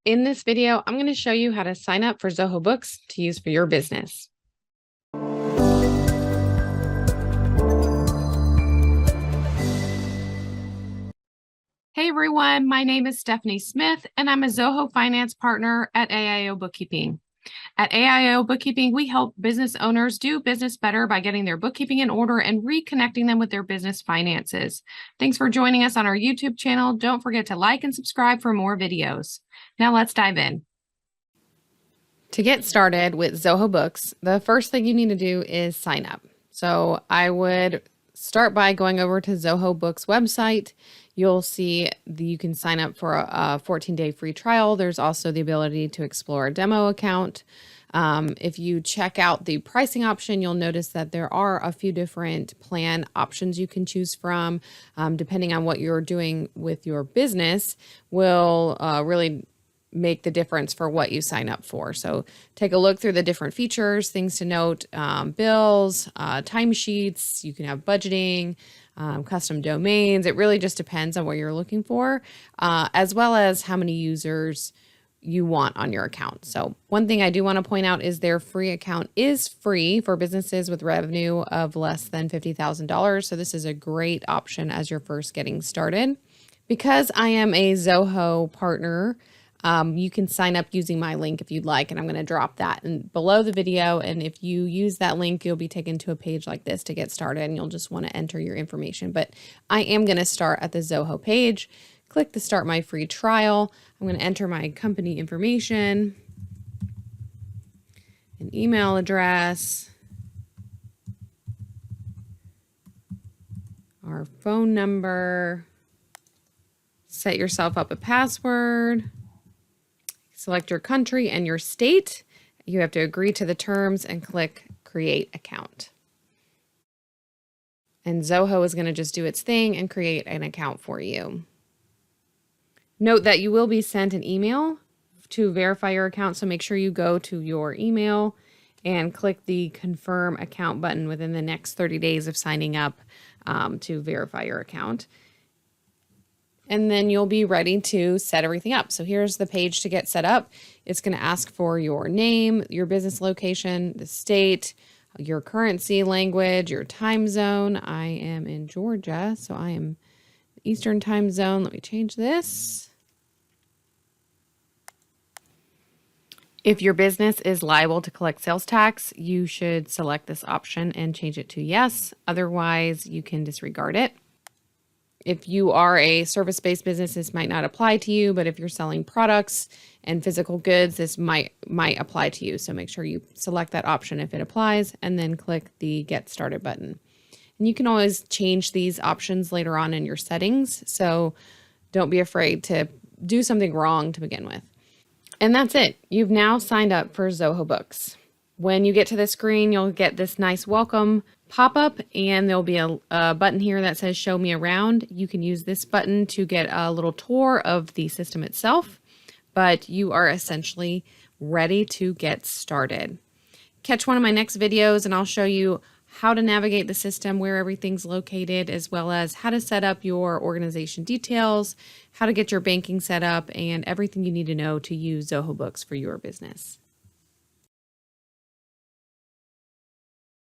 In this video, I'm going to show you how to sign up for Zoho Books to use for your business. Hey everyone, my name is Stephanie Smith, and I'm a Zoho Finance Partner at AIO Bookkeeping. At AIO Bookkeeping, we help business owners do business better by getting their bookkeeping in order and reconnecting them with their business finances. Thanks for joining us on our YouTube channel. Don't forget to like and subscribe for more videos. Now let's dive in. To get started with Zoho Books, the first thing you need to do is sign up. So I would start by going over to Zoho Books website. You'll see that you can sign up for a 14-day free trial. There's also the ability to explore a demo account. If you check out the pricing option, you'll notice that there are a few different plan options you can choose from. Depending on what you're doing with your business will really make the difference for what you sign up for. So take a look through the different features, things to note, bills, timesheets, you can have budgeting, custom domains. It really just depends on what you're looking for, as well as how many users you want on your account. So one thing I do want to point out is their free account is free for businesses with revenue of less than $50,000. So this is a great option as you're first getting started. Because I am a Zoho partner, you can sign up using my link if you'd like, and I'm going to drop that below the video. And if you use that link, you'll be taken to a page like this to get started, and you'll just want to enter your information. But I am going to start at the Zoho page. Click the Start My Free Trial. I'm going to enter my company information, an email address, our phone number, set yourself up a password. Select your country and your state. You have to agree to the terms and click Create Account. And Zoho is going to just do its thing and create an account for you. Note that you will be sent an email to verify your account, so make sure you go to your email and click the Confirm Account button within the next 30 days of signing up to verify your account. And then you'll be ready to set everything up. So here's the page to get set up. It's going to ask for your name, your business location, the state, your currency, language, your time zone. I am in Georgia, so I am Eastern time zone. Let me change this. If your business is liable to collect sales tax, you should select this option and change it to yes. Otherwise, you can disregard it. If you are a service-based business, this might not apply to you, but if you're selling products and physical goods, this might apply to you. So make sure you select that option if it applies, and then click the Get Started button. And you can always change these options later on in your settings, so don't be afraid to do something wrong to begin with. And that's it. You've now signed up for Zoho Books. When you get to the screen, you'll get this nice welcome pop-up, and there'll be a button here that says Show Me Around. You can use this button to get a little tour of the system itself, but you are essentially ready to get started. Catch one of my next videos and I'll show you how to navigate the system, where everything's located, as well as how to set up your organization details, how to get your banking set up, and everything you need to know to use Zoho Books for your business.